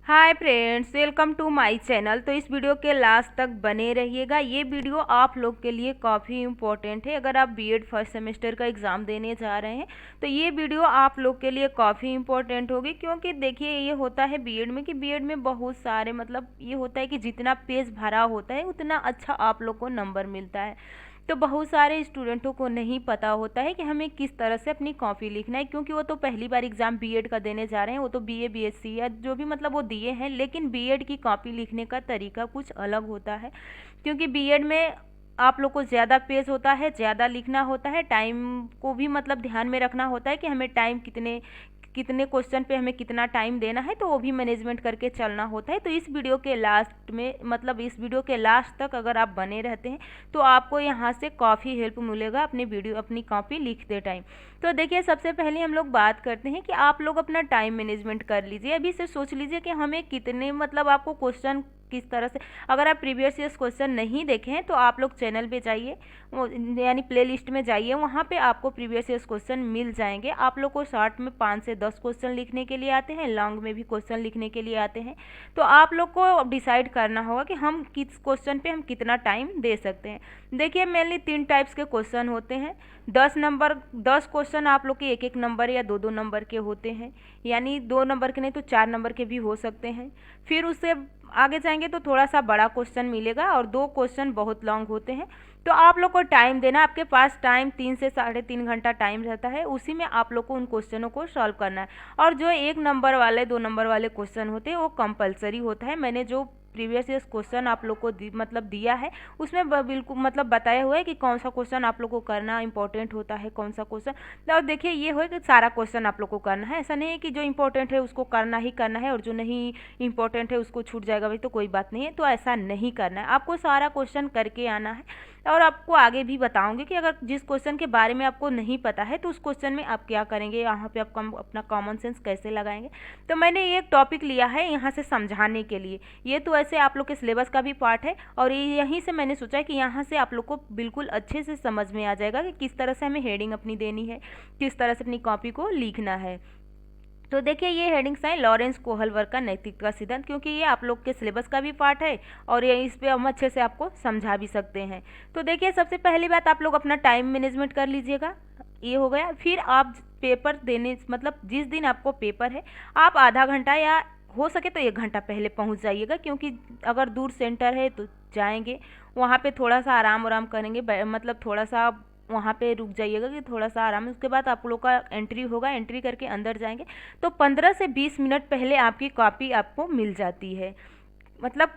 Hi friends, welcome to my channel. तो इस video के लास्ट तक बने रहिएगा। ये वीडियो आप लोग के लिए काफ़ी इम्पोर्टेंट है। अगर आप बीएड फर्स्ट सेमेस्टर का एग्ज़ाम देने जा रहे हैं तो ये वीडियो आप लोग के लिए काफ़ी इम्पोर्टेंट होगी, क्योंकि देखिए ये होता है बीएड में कि बीएड में बहुत सारे ये होता है कि जितना पेज भरा होता है उतना अच्छा आप लोग को नंबर मिलता है। तो बहुत सारे स्टूडेंटों को नहीं पता होता है कि हमें किस तरह से अपनी कॉपी लिखना है, क्योंकि वो तो पहली बार एग्ज़ाम बीएड का देने जा रहे हैं। वो तो बीए बीएससी या जो भी वो दिए हैं, लेकिन बीएड की कॉपी लिखने का तरीका कुछ अलग होता है। क्योंकि बीएड में आप लोग को ज़्यादा पेज होता है, ज़्यादा लिखना होता है, टाइम को भी ध्यान में रखना होता है कि हमें टाइम कितने कितने क्वेश्चन पे हमें कितना टाइम देना है, तो वो भी मैनेजमेंट करके चलना होता है। तो इस वीडियो के लास्ट में इस वीडियो के लास्ट तक अगर आप बने रहते हैं तो आपको यहाँ से काफ़ी हेल्प मिलेगा अपनी कॉपी लिखते टाइम। तो देखिए, सबसे पहले हम लोग बात करते हैं कि आप लोग अपना टाइम मैनेजमेंट कर लीजिए। अभी से सोच लीजिए कि हमें कितने आपको क्वेश्चन किस तरह से, अगर आप प्रीवियस ईयर्स क्वेश्चन नहीं देखे हैं तो आप लोग चैनल पे जाइए, यानी प्लेलिस्ट में जाइए, वहाँ पे आपको प्रीवियस ईयर्स क्वेश्चन मिल जाएंगे। आप लोग को शॉर्ट में 5 से 10 क्वेश्चन लिखने के लिए आते हैं, लॉन्ग में भी क्वेश्चन लिखने के लिए आते हैं। तो आप लोग को डिसाइड करना होगा कि हम किस क्वेश्चन पे हम कितना टाइम दे सकते हैं। देखिए, मेनली 3 टाइप्स के क्वेश्चन होते हैं। 10 क्वेश्चन आप लोग के 1-1 नंबर या 2-2 नंबर के होते हैं, यानी 2 नंबर के नहीं तो 4 नंबर के भी हो सकते हैं। फिर उससे आगे जाएंगे तो थोड़ा सा बड़ा क्वेश्चन मिलेगा और 2 क्वेश्चन बहुत लॉन्ग होते हैं। तो आप लोग को टाइम देना, आपके पास टाइम 3 से 3.5 घंटा टाइम रहता है, उसी में आप लोग को उन क्वेश्चनों को सॉल्व करना है। और जो 1 नंबर वाले 2 नंबर वाले क्वेश्चन होते हैं वो कंपलसरी होता है। मैंने जो प्रीवियस ईयर्स क्वेश्चन आप लोग को दिया है उसमें बिल्कुल बताया हुआ है कि कौन सा क्वेश्चन आप लोग को करना इंपॉर्टेंट होता है, कौन सा क्वेश्चन। और देखिए, ये हो कि सारा क्वेश्चन आप लोग को करना है। ऐसा नहीं है कि जो इंपॉर्टेंट है उसको करना ही करना है और जो नहीं इंपॉर्टेंट है उसको छूट जाएगा भाई तो कोई बात नहीं है। तो ऐसा नहीं करना है, आपको सारा क्वेश्चन करके आना है। और आपको आगे भी बताऊंगी कि अगर जिस क्वेश्चन के बारे में आपको नहीं पता है तो उस क्वेश्चन में आप क्या करेंगे, यहाँ पे आप अपना कॉमन सेंस कैसे लगाएंगे। तो मैंने ये एक टॉपिक लिया है यहाँ से समझाने के लिए। ये तो ऐसे आप लोग के सिलेबस का भी पार्ट है और यहीं से मैंने सोचा कि यहाँ से आप लोग को बिल्कुल अच्छे से समझ में आ जाएगा कि किस तरह से हमें हेडिंग अपनी देनी है, किस तरह से अपनी कॉपी को लिखना है। तो देखिए, ये हेडिंग्स हैं लॉरेंस कोहलवर्ग का नैतिकता सिद्धांत, क्योंकि ये आप लोग के सिलेबस का भी पार्ट है और ये इस पे हम अच्छे से आपको समझा भी सकते हैं। तो देखिए, सबसे पहली बात आप लोग अपना टाइम मैनेजमेंट कर लीजिएगा, ये हो गया। फिर आप पेपर देने जिस दिन आपको पेपर है आप आधा घंटा या हो सके तो 1 घंटा पहले पहुंच जाइएगा, क्योंकि अगर दूर सेंटर है तो जाएंगे वहाँ पे थोड़ा सा आराम आराम करेंगे, थोड़ा सा वहाँ पे रुक जाइएगा कि थोड़ा सा आराम। उसके बाद आप लोग का एंट्री होगा, एंट्री करके अंदर जाएंगे तो 15 से 20 मिनट पहले आपकी कॉपी आपको मिल जाती है।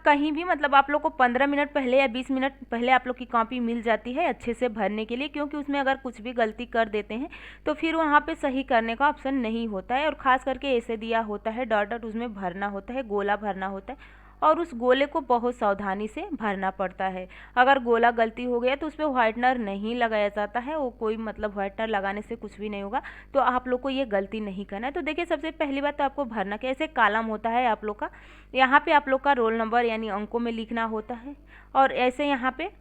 कहीं भी आप लोग को 15 मिनट पहले या 20 मिनट पहले आप लोग की कॉपी मिल जाती है अच्छे से भरने के लिए, क्योंकि उसमें अगर कुछ भी गलती कर देते हैं तो फिर वहाँ पे सही करने का ऑप्शन नहीं होता है। और ख़ास करके ऐसे दिया होता है डॉट डॉट, उसमें भरना होता है, गोला भरना होता है और उस गोले को बहुत सावधानी से भरना पड़ता है। अगर गोला गलती हो गया तो उस पर व्हाइटनर नहीं लगाया जाता है, वो कोई व्हाइटनर लगाने से कुछ भी नहीं होगा। तो आप लोग को ये गलती नहीं करना है। तो देखिए, सबसे पहली बात तो आपको भरना कैसे, कॉलम होता है आप लोग का, यहाँ पे आप लोग का रोल नंबर यानी अंकों में लिखना होता है और ऐसे यहाँ पे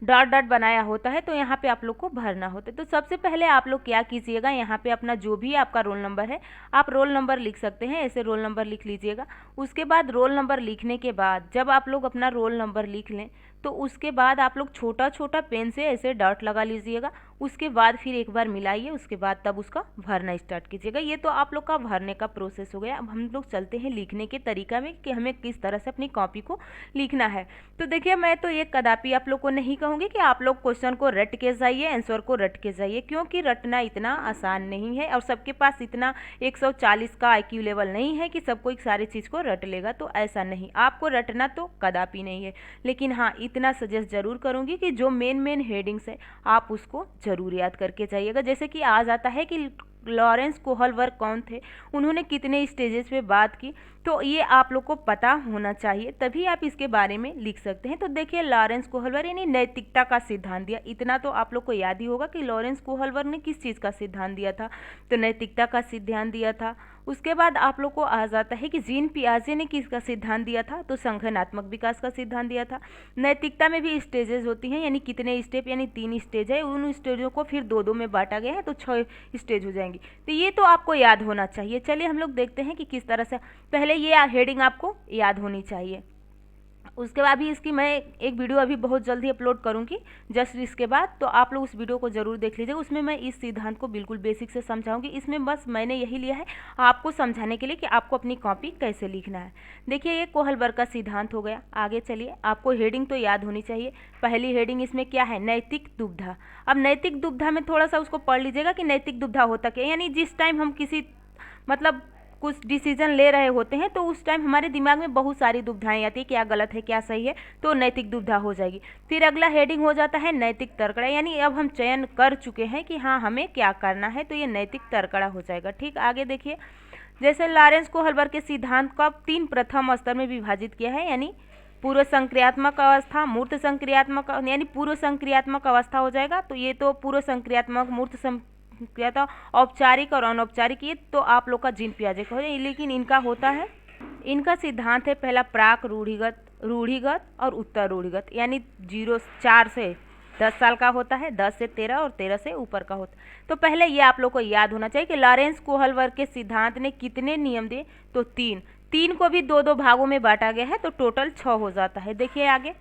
डॉट डॉट बनाया होता है, तो यहाँ पे आप लोग को भरना होता है। तो सबसे पहले आप लोग क्या कीजिएगा, यहाँ पे अपना जो भी आपका रोल नंबर है आप रोल नंबर लिख सकते हैं, ऐसे रोल नंबर लिख लीजिएगा। उसके बाद रोल नंबर लिखने के बाद जब आप लोग अपना रोल नंबर लिख लें तो उसके बाद आप लोग छोटा छोटा पेन से ऐसे डॉट लगा लीजिएगा। उसके बाद फिर एक बार मिलाइए, उसके बाद तब उसका भरना स्टार्ट कीजिएगा। ये तो आप लोग का भरने का प्रोसेस हो गया। अब हम लोग चलते हैं लिखने के तरीका में कि हमें किस तरह से अपनी कॉपी को लिखना है। तो देखिए, मैं तो ये कदापि आप लोग को नहीं कहूँगी कि आप लोग क्वेश्चन को रट के जाइए, आंसर को रट के जाइए, क्योंकि रटना इतना आसान नहीं है और सबके पास इतना 140 का IQ लेवल नहीं है कि सब कोई सारी चीज़ को रट लेगा। तो ऐसा नहीं, आपको रटना तो कदापि नहीं है, लेकिन हाँ इतना सजेस्ट जरूर करूँगी कि जो मेन हेडिंग्स है आप उसको ज़रूर याद करके जाइएगा। जैसे कि आ जाता है कि लॉरेंस कोहलवर्ग कौन थे, उन्होंने कितने स्टेजेस पे बात की, तो ये आप लोग को पता होना चाहिए, तभी आप इसके बारे में लिख सकते हैं। तो देखिए, लॉरेंस कोहलवर्ग यानी नैतिकता का सिद्धांत दिया, इतना तो आप लोग को याद ही होगा कि लॉरेंस कोहलवर्ग ने किस चीज़ का सिद्धांत दिया था, तो नैतिकता का सिद्धांत दिया था। उसके बाद आप लोग को आ जाता है कि जीन पियाजे ने किसका सिद्धांत दिया था, तो संगठनात्मक विकास का सिद्धांत दिया था। नैतिकता में भी स्टेजेस होती हैं, यानी कितने स्टेप, यानी 3 स्टेज है, उन स्टेजों को फिर 2-2 में बांटा गया है, तो 6 स्टेज हो जाएंगी। तो ये तो आपको याद होना चाहिए। चलिए हम लोग देखते हैं कि किस तरह से, पहले ये हेडिंग आपको याद होनी चाहिए। उसके बाद भी इसकी मैं एक वीडियो अभी बहुत जल्दी अपलोड करूंगी जस्ट इसके बाद, तो आप लोग उस वीडियो को जरूर देख लीजिएगा। उसमें मैं इस सिद्धांत को बिल्कुल बेसिक से समझाऊंगी। इसमें बस मैंने यही लिया है आपको समझाने के लिए कि आपको अपनी कॉपी कैसे लिखना है। देखिए ये कोहलबर्ग का सिद्धांत हो गया। आगे चलिए, आपको हेडिंग तो याद होनी चाहिए। पहली हेडिंग इसमें क्या है, नैतिक दुविधा। अब नैतिक दुविधा में थोड़ा सा उसको पढ़ लीजिएगा कि नैतिक दुविधा होता क्या, यानी जिस टाइम हम किसी मतलब कुछ डिसीजन ले रहे होते हैं तो उस टाइम हमारे दिमाग में बहुत सारी दुविधाएं आती है, क्या गलत है क्या सही है, तो नैतिक दुविधा हो जाएगी। फिर अगला हेडिंग हो जाता है नैतिक तर्कड़ा, यानी अब हम चयन कर चुके हैं कि हाँ हमें क्या करना है, तो ये नैतिक तर्कड़ा हो जाएगा। ठीक, आगे देखिए, जैसे लॉरेंस कोहलबर्ग के सिद्धांत को अब 3 प्रथम स्तर में विभाजित किया है, यानी पूर्व संक्रियात्मक अवस्था, मूर्त संक्रियात्मक, यानी पूर्व संक्रियात्मक अवस्था हो जाएगा। तो ये तो पूर्व संक्रियात्मक, मूर्त क्या था, औपचारिक और अनौपचारिक, ये तो आप लोग का जीन पियाजे का हो जाए। लेकिन इनका होता है, इनका सिद्धांत है पहला प्राक रूढ़िगत, रूढ़िगत और उत्तर रूढ़िगत, यानी 4 से 10 साल का होता है, 10 से 13 और 13 से ऊपर का होता है। तो पहले ये आप लोग को याद होना चाहिए कि लॉरेंस कोहलबर्ग के सिद्धांत ने कितने नियम दिए, तो 3 को भी 2-2 भागों में बांटा गया है, तो टोटल 6 हो जाता है। देखिए आगे,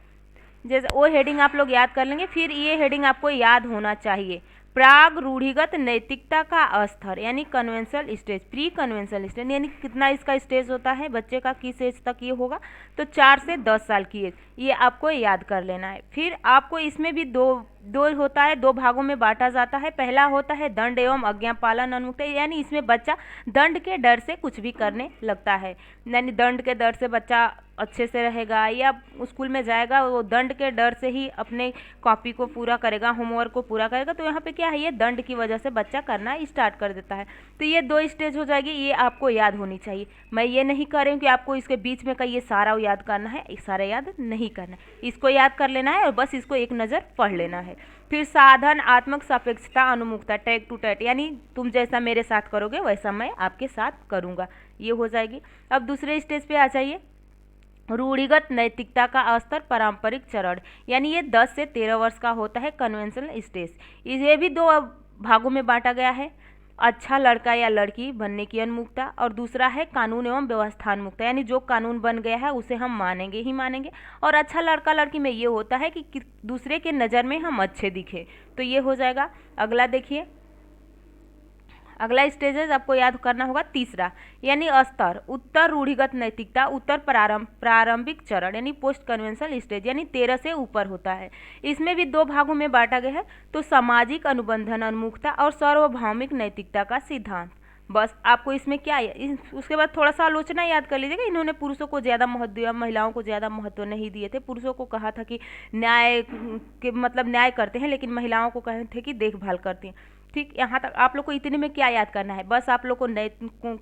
जैसे वो हेडिंग आप लोग याद कर लेंगे। फिर ये हेडिंग आपको याद होना चाहिए, प्राग रूढ़िगत नैतिकता का स्तर, यानी conventional stage, pre conventional stage, यानी कितना इसका स्टेज होता है बच्चे का, किस एज तक ये होगा, तो 4 से 10 साल की एज, ये आपको याद कर लेना है। फिर आपको इसमें भी दो होता है, 2 भागों में बांटा जाता है। पहला होता है दंड एवं आज्ञा पालन उन्मुक्त, यानी इसमें बच्चा दंड के डर से कुछ भी करने लगता है, यानी दंड के डर से बच्चा अच्छे से रहेगा या स्कूल में जाएगा, वो दंड के डर से ही अपने कॉपी को पूरा करेगा, होमवर्क को पूरा करेगा। तो यहाँ पे क्या है, ये दंड की वजह से बच्चा करना स्टार्ट कर देता है। तो ये 2 स्टेज हो जाएगी, ये आपको याद होनी चाहिए। मैं ये नहीं कर रही हूँ कि आपको इसके बीच में का ये सारा याद करना है, सारा याद नहीं करना है, इसको याद कर लेना है और बस इसको एक नज़र पढ़ लेना है। फिर साधन आत्मक सापेक्षता अनुमुक्ता, टैग टू टैग, यानी तुम जैसा मेरे साथ करोगे वैसा मैं आपके साथ करूँगा, ये हो जाएगी। अब दूसरे स्टेज पे आ जाइए, रूढ़िगत नैतिकता का स्तर पारंपरिक चरण, यानी ये 10 से 13 वर्ष का होता है, कन्वेंशनल स्टेज। ये भी 2 भागों में बांटा गया है, अच्छा लड़का या लड़की बनने की उन्मुक्ता, और दूसरा है कानून एवं व्यवस्था उन्मुक्ता, यानी जो कानून बन गया है उसे हम मानेंगे ही मानेंगे। और अच्छा लड़का लड़की में ये होता है कि दूसरे के नज़र में हम अच्छे दिखे, तो ये हो जाएगा। अगला देखिए, अगला स्टेजेस आपको याद करना होगा, तीसरा यानी स्तर उत्तर रूढ़िगत नैतिकता, उत्तर प्रारंभिक चरण, यानी पोस्ट कन्वेंशनल स्टेज, यानी 13 से ऊपर होता है। इसमें भी 2 भागों में बांटा गया है, तो सामाजिक अनुबंधन उन्मुक्ता और सार्वभौमिक नैतिकता का सिद्धांत। बस आपको इसमें क्या है, उसके बाद थोड़ा सा आलोचना याद कर लीजिएगा। इन्होंने पुरुषों को ज़्यादा महत्व दिया, महिलाओं को ज़्यादा महत्व नहीं दिए थे। पुरुषों को कहा था कि न्याय के मतलब न्याय करते हैं, लेकिन महिलाओं को कहे थे कि देखभाल करती हैं। ठीक, यहाँ तक आप लोग को इतने में क्या याद करना है, बस आप लोग को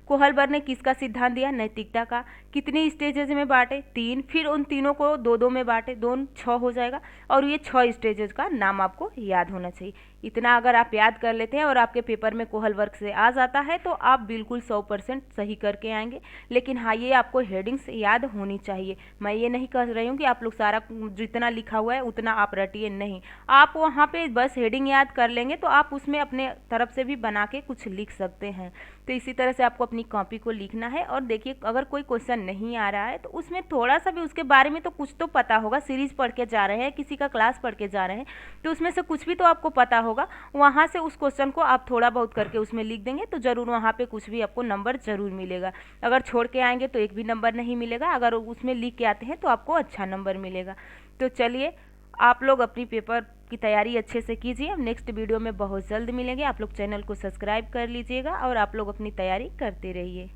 कोहलबर्ग ने किसका सिद्धांत दिया, नैतिकता का। कितनी स्टेजेस में बांटे, 3, फिर उन तीनों को 2-2 में बांटे, 2 6 हो जाएगा। और ये 6 स्टेजेस का नाम आपको याद होना चाहिए। इतना अगर आप याद कर लेते हैं और आपके पेपर में कोहलबर्ग से आ जाता है तो आप बिल्कुल 100% सही करके आएंगे। लेकिन हाँ, ये आपको हेडिंग्स याद होनी चाहिए। मैं ये नहीं कह रही हूँ कि आप लोग सारा जितना लिखा हुआ है उतना आप रटिए, नहीं। आप वहाँ पे बस हेडिंग याद कर लेंगे तो आप उसमें अपने तरफ से भी बना के कुछ लिख सकते हैं। तो इसी तरह से आपको अपनी कॉपी को लिखना है। और देखिए, अगर कोई क्वेश्चन नहीं आ रहा है तो उसमें थोड़ा सा भी उसके बारे में तो कुछ तो पता होगा, सीरीज पढ़ के जा रहे हैं, किसी का क्लास पढ़ के जा रहे हैं, तो उसमें से कुछ भी तो आपको पता होगा। वहाँ से उस क्वेश्चन को आप थोड़ा बहुत करके उसमें लिख देंगे तो ज़रूर वहाँ पे कुछ भी आपको नंबर ज़रूर मिलेगा। अगर छोड़ के आएंगे तो एक भी नंबर नहीं मिलेगा, अगर उसमें लिख के आते हैं तो आपको अच्छा नंबर मिलेगा। तो चलिए, आप लोग अपनी पेपर की तैयारी अच्छे से कीजिए। हम नेक्स्ट वीडियो में बहुत जल्द मिलेंगे। आप लोग चैनल को सब्सक्राइब कर लीजिएगा और आप लोग अपनी तैयारी करते रहिए।